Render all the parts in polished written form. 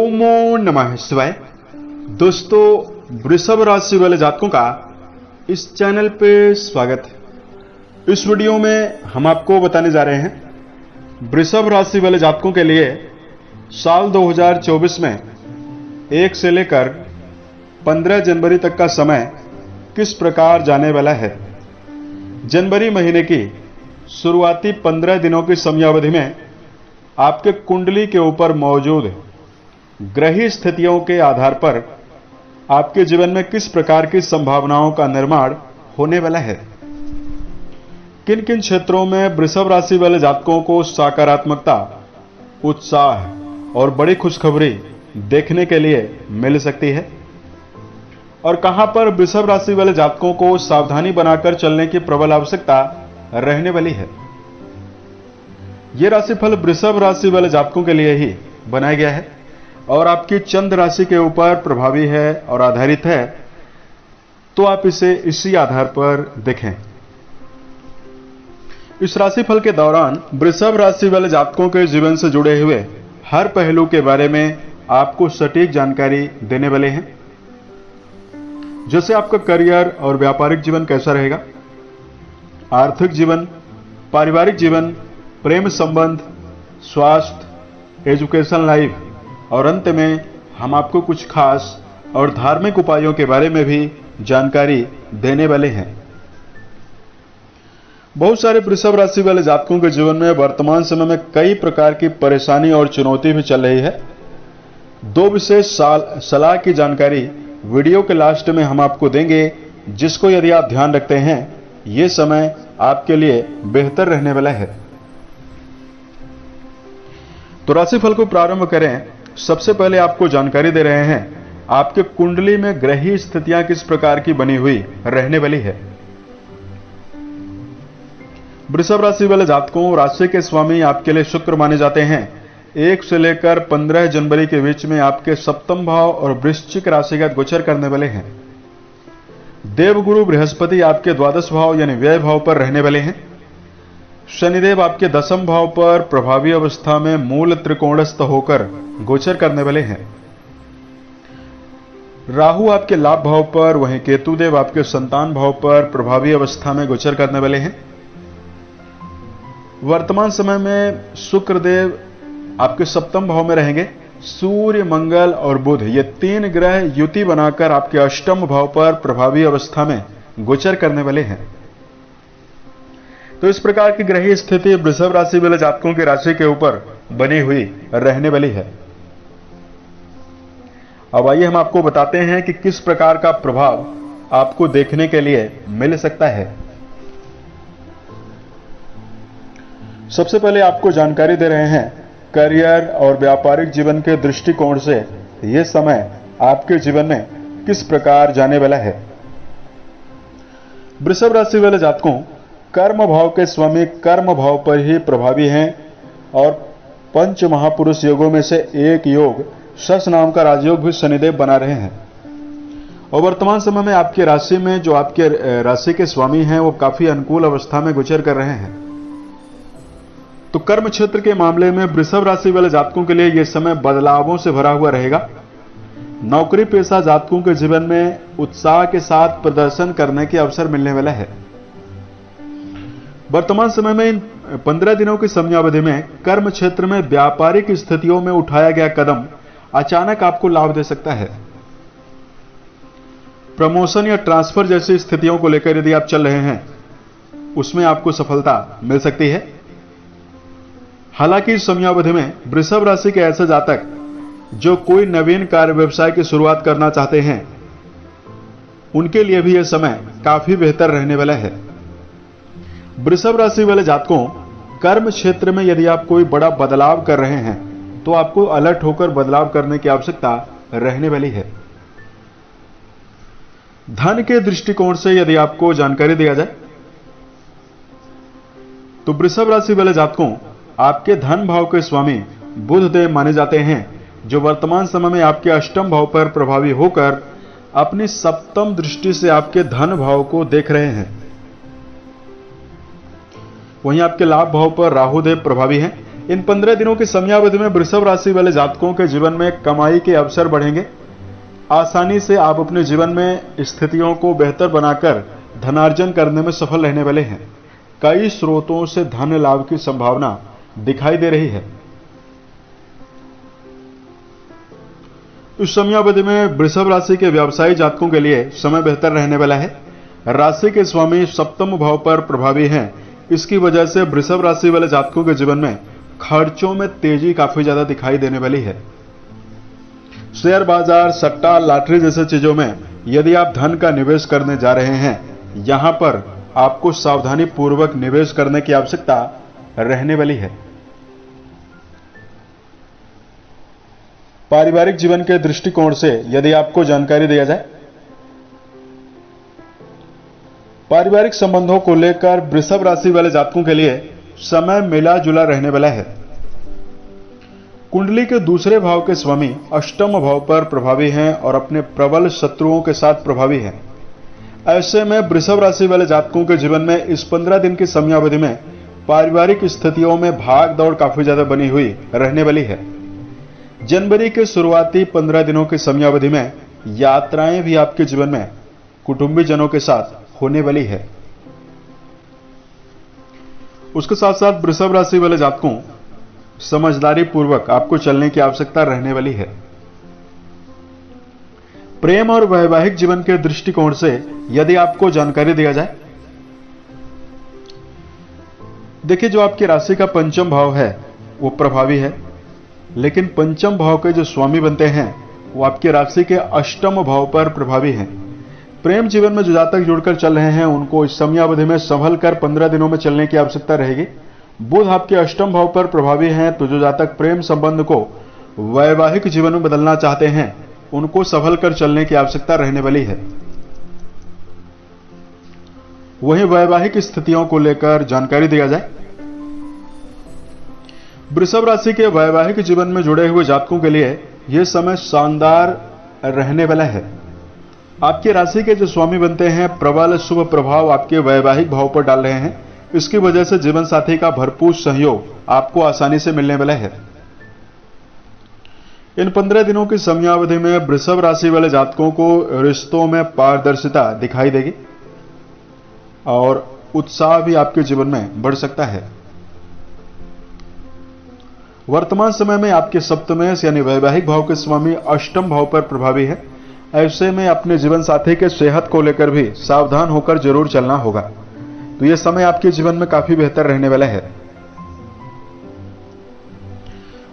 ओमो नमः शिवाय। दोस्तों, वृषभ राशि वाले जातकों का इस चैनल पे स्वागत है। इस वीडियो में हम आपको बताने जा रहे हैं वृषभ राशि वाले जातकों के लिए साल 2024 में 1 से लेकर 15 जनवरी तक का समय किस प्रकार जाने वाला है। जनवरी महीने की शुरुआती 15 दिनों की समयावधि में आपके कुंडली के ऊपर मौजूद ग्रही स्थितियों के आधार पर आपके जीवन में किस प्रकार की संभावनाओं का निर्माण होने वाला है। किन किन क्षेत्रों में वृषभ राशि वाले जातकों को सकारात्मकता, उत्साह और बड़ी खुशखबरी देखने के लिए मिल सकती है और कहां पर वृषभ राशि वाले जातकों को सावधानी बनाकर चलने की प्रबल आवश्यकता रहने वाली है। यह राशिफल वृषभ राशि वाले जातकों के लिए ही बनाया गया है और आपकी चंद्र राशि के ऊपर प्रभावी है और आधारित है, तो आप इसे इसी आधार पर देखें। इस राशिफल के दौरान वृषभ राशि वाले जातकों के जीवन से जुड़े हुए हर पहलू के बारे में आपको सटीक जानकारी देने वाले हैं, जैसे आपका करियर और व्यापारिक जीवन कैसा रहेगा, आर्थिक जीवन, पारिवारिक जीवन, प्रेम संबंध, स्वास्थ्य, एजुकेशन लाइफ और अंत में हम आपको कुछ खास और धार्मिक उपायों के बारे में भी जानकारी देने वाले हैं। बहुत सारे वृषभ राशि वाले जातकों के जीवन में वर्तमान समय में कई प्रकार की परेशानी और चुनौती भी चल रही है। 2 विशेष सलाह की जानकारी वीडियो के लास्ट में हम आपको देंगे, जिसको यदि आप ध्यान रखते हैं ये समय आपके लिए बेहतर रहने वाला है। तो राशिफल को प्रारंभ करें। सबसे पहले आपको जानकारी दे रहे हैं आपके कुंडली में ग्रही स्थितियां किस प्रकार की बनी हुई रहने वाली है। वृषभ राशि वाले जातकों, राशि के स्वामी आपके लिए शुक्र माने जाते हैं। 1 से लेकर 15 जनवरी के बीच में आपके सप्तम भाव और वृश्चिक राशि का गोचर करने वाले हैं। देवगुरु बृहस्पति आपके द्वादश भाव यानी व्यय भाव पर रहने वाले हैं। शनिदेव आपके दशम भाव पर प्रभावी अवस्था में मूल त्रिकोणस्थ होकर गोचर करने वाले हैं। राहु आपके लाभ भाव पर, वहीं केतुदेव आपके संतान भाव पर प्रभावी अवस्था में गोचर करने वाले हैं। वर्तमान समय में शुक्रदेव आपके सप्तम भाव में रहेंगे। सूर्य, मंगल और बुध ये 3 ग्रह युति बनाकर आपके अष्टम भाव पर प्रभावी अवस्था में गोचर करने वाले हैं। तो इस प्रकार की ग्रही स्थिति वृषभ राशि वाले जातकों की राशि के ऊपर बनी हुई रहने वाली है। अब आइए हम आपको बताते हैं कि किस प्रकार का प्रभाव आपको देखने के लिए मिल सकता है। सबसे पहले आपको जानकारी दे रहे हैं करियर और व्यापारिक जीवन के दृष्टिकोण से यह समय आपके जीवन में किस प्रकार जाने वाला है। वृषभ राशि वाले जातकों, कर्म भाव के स्वामी कर्म भाव पर ही प्रभावी हैं और 5 महापुरुष योगों में से एक योग शश नाम का राजयोग भी शनिदेव बना रहे हैं और वर्तमान समय में आपकी राशि में जो आपके राशि के स्वामी हैं वो काफी अनुकूल अवस्था में गोचर कर रहे हैं। तो कर्म क्षेत्र के मामले में वृषभ राशि वाले जातकों के लिए यह समय बदलावों से भरा हुआ रहेगा। नौकरी पेशा जातकों के जीवन में उत्साह के साथ प्रदर्शन करने के अवसर मिलने वाला है। वर्तमान समय में इन 15 दिनों की समयावधि में कर्म क्षेत्र में व्यापारिक स्थितियों में उठाया गया कदम अचानक आपको लाभ दे सकता है। प्रमोशन या ट्रांसफर जैसी स्थितियों को लेकर यदि आप चल रहे हैं उसमें आपको सफलता मिल सकती है। हालांकि इस समयावधि में वृषभ राशि के ऐसे जातक जो कोई नवीन कार्य व्यवसाय की शुरुआत करना चाहते हैं उनके लिए भी यह समय काफी बेहतर रहने वाला है। वृषभ राशि वाले जातकों, कर्म क्षेत्र में यदि आप कोई बड़ा बदलाव कर रहे हैं तो आपको अलर्ट होकर बदलाव करने की आवश्यकता रहने वाली है। धन के दृष्टिकोण से यदि आपको जानकारी दिया जाए तो वृषभ राशि वाले जातकों, आपके धन भाव के स्वामी बुध देव माने जाते हैं, जो वर्तमान समय में आपके अष्टम भाव पर प्रभावी होकर अपनी सप्तम दृष्टि से आपके धन भाव को देख रहे हैं। वहीं आपके लाभ भाव पर राहुदेव प्रभावी हैं। इन 15 दिनों की समयावधि में वृषभ राशि वाले जातकों के जीवन में कमाई के अवसर बढ़ेंगे। आसानी से आप अपने जीवन में स्थितियों को बेहतर बनाकर धनार्जन करने में सफल रहने वाले हैं। कई स्रोतों से धन लाभ की संभावना दिखाई दे रही है। इस समयावधि में वृषभ राशि के व्यवसायी जातकों के लिए समय बेहतर रहने वाला है। राशि के स्वामी सप्तम भाव पर प्रभावी हैं। इसकी वजह से वृषभ राशि वाले जातकों के जीवन में खर्चों में तेजी काफी ज्यादा दिखाई देने वाली है। शेयर बाजार, सट्टा, लॉटरी जैसे चीजों में यदि आप धन का निवेश करने जा रहे हैं, यहां पर आपको सावधानी पूर्वक निवेश करने की आवश्यकता रहने वाली है। पारिवारिक जीवन के दृष्टिकोण से यदि आपको जानकारी दिया जाए, पारिवारिक संबंधों को लेकर वृषभ राशि वाले जातकों के लिए समय मिला जुला रहने वाला है। कुंडली के दूसरे भाव के स्वामी अष्टम भाव पर प्रभावी हैं और अपने प्रबल शत्रुओं के साथ प्रभावी हैं। ऐसे में वृषभ राशि वाले जातकों के जीवन में इस 15 दिन की समयावधि में पारिवारिक स्थितियों में भाग दौड़ काफी ज्यादा बनी हुई रहने वाली है। जनवरी के शुरुआती 15 दिनों की समयावधि में यात्राएं भी आपके जीवन में कुटुंबी जनों के साथ होने वाली है। उसके साथ साथ वृषभ राशि वाले जातकों समझदारी पूर्वक आपको चलने की आवश्यकता रहने वाली है। प्रेम और वैवाहिक जीवन के दृष्टिकोण से यदि आपको जानकारी दिया जाए, देखिए जो आपकी राशि का पंचम भाव है वो प्रभावी है, लेकिन पंचम भाव के जो स्वामी बनते हैं वो आपकी राशि के अष्टम भाव पर प्रभावी हैं। प्रेम जीवन में जो जातक जुड़कर चल रहे हैं उनको इस समयावधि में संभल कर 15 दिनों में चलने की आवश्यकता रहेगी। बुध आपके अष्टम भाव पर प्रभावी हैं, तो जो जातक प्रेम संबंध को वैवाहिक जीवन में बदलना चाहते हैं उनको संभल कर चलने की आवश्यकता रहने वाली है। वहीं वैवाहिक स्थितियों को लेकर जानकारी दिया जाए, वृषभ राशि के वैवाहिक जीवन में जुड़े हुए जातकों के लिए यह समय शानदार रहने वाला है। आपकी राशि के जो स्वामी बनते हैं प्रबल शुभ प्रभाव आपके वैवाहिक भाव पर डाल रहे हैं। इसकी वजह से जीवन साथी का भरपूर सहयोग आपको आसानी से मिलने वाला है। इन 15 दिनों की समयावधि में वृषभ राशि वाले जातकों को रिश्तों में पारदर्शिता दिखाई देगी और उत्साह भी आपके जीवन में बढ़ सकता है। वर्तमान समय में आपके सप्तमेश यानी वैवाहिक भाव के स्वामी अष्टम भाव पर प्रभावी है। ऐसे में अपने जीवन साथी के सेहत को लेकर भी सावधान होकर जरूर चलना होगा। तो यह समय आपके जीवन में काफी बेहतर रहने वाला है।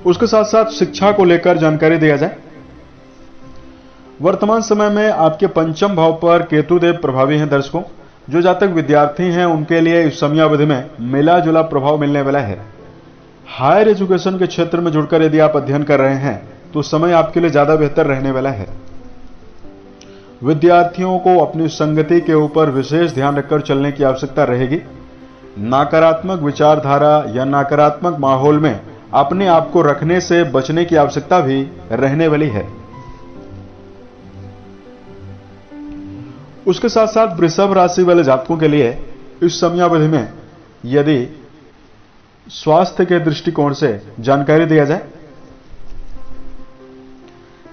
उसके साथ साथ शिक्षा को लेकर जानकारी दिया जाए, वर्तमान समय में आपके पंचम भाव पर केतुदेव प्रभावी हैं। दर्शकों, जो जातक विद्यार्थी हैं उनके लिए इस समयावधि में मिला जुला प्रभाव मिलने वाला है। हायर एजुकेशन के क्षेत्र में जुड़कर यदि आप अध्ययन कर रहे हैं तो समय आपके लिए ज्यादा बेहतर रहने वाला है। विद्यार्थियों को अपनी संगति के ऊपर विशेष ध्यान रखकर चलने की आवश्यकता रहेगी। नकारात्मक विचारधारा या नकारात्मक माहौल में अपने आप को रखने से बचने की आवश्यकता भी रहने वाली है। उसके साथ साथ वृषभ राशि वाले जातकों के लिए इस समयावधि में यदि स्वास्थ्य के दृष्टिकोण से जानकारी दिया जाए,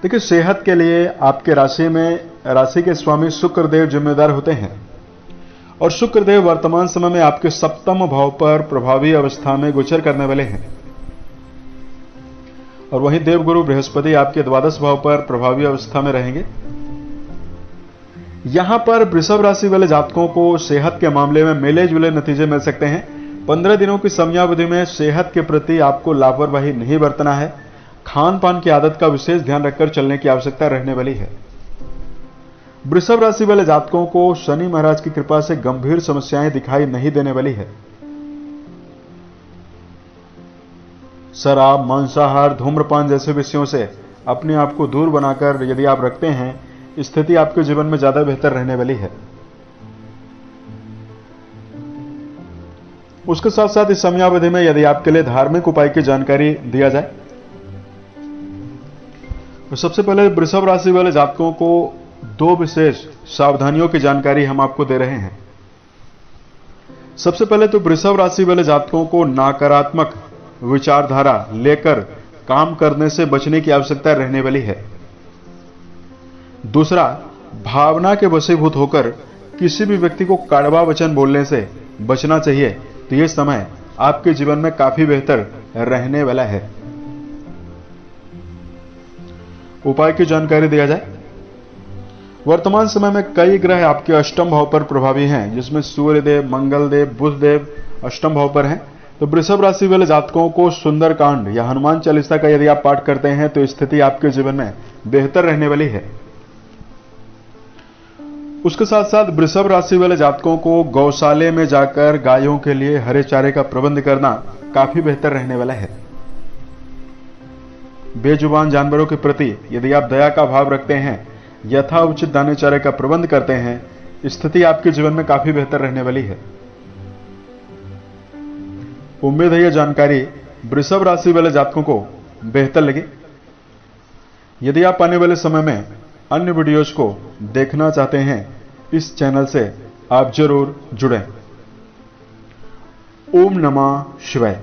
देखिए सेहत के लिए आपके राशि के स्वामी शुक्रदेव जिम्मेदार होते हैं और शुक्रदेव वर्तमान समय में आपके सप्तम भाव पर प्रभावी अवस्था में गोचर करने वाले हैं और वहीं देवगुरु बृहस्पति आपके द्वादश भाव पर प्रभावी अवस्था में रहेंगे। यहां पर वृषभ राशि वाले जातकों को सेहत के मामले में मिले जुले नतीजे मिल सकते हैं। 15 दिनों की समयावधि में सेहत के प्रति आपको लापरवाही नहीं बरतना है। खान पान की आदत का विशेष ध्यान रखकर चलने की आवश्यकता रहने वाली है। वृषभ राशि वाले जातकों को शनि महाराज की कृपा से गंभीर समस्याएं दिखाई नहीं देने वाली है। शराब, मांसाहार, धूम्रपान जैसे विषयों से अपने आप को दूर बनाकर यदि आप रखते हैं, स्थिति आपके जीवन में ज्यादा बेहतर रहने वाली है। उसके साथ साथ इस समयावधि में यदि आपके लिए धार्मिक उपाय की जानकारी दिया जाए, तो सबसे पहले वृषभ राशि वाले जातकों को 2 विशेष सावधानियों की जानकारी हम आपको दे रहे हैं। सबसे पहले तो वृषभ राशि वाले जातकों को नकारात्मक विचारधारा लेकर काम करने से बचने की आवश्यकता रहने वाली है। दूसरा, भावना के वशीभूत होकर किसी भी व्यक्ति को कड़वा वचन बोलने से बचना चाहिए। तो यह समय आपके जीवन में काफी बेहतर रहने वाला है। उपाय की जानकारी दिया जाए। वर्तमान समय में कई ग्रह आपके अष्टम भाव पर प्रभावी हैं, जिसमें सूर्यदेव, मंगलदेव, बुधदेव अष्टम भाव पर हैं। तो वृषभ राशि वाले जातकों को सुंदरकांड या हनुमान चालीसा का यदि आप पाठ करते हैं तो स्थिति आपके जीवन में बेहतर रहने वाली है। उसके साथ साथ वृषभ राशि वाले जातकों को गौशाले में जाकर गायों के लिए हरे चारे का प्रबंध करना काफी बेहतर रहने वाला है। बेजुबान जानवरों के प्रति यदि आप दया का भाव रखते हैं, यथा उचित दाने चारे का प्रबंध करते हैं, स्थिति आपके जीवन में काफी बेहतर रहने वाली है। उम्मीद है यह जानकारी वृषभ राशि वाले जातकों को बेहतर लगी। यदि आप आने वाले समय में अन्य वीडियोज को देखना चाहते हैं, इस चैनल से आप जरूर जुड़ें। ओम नमः शिवाय।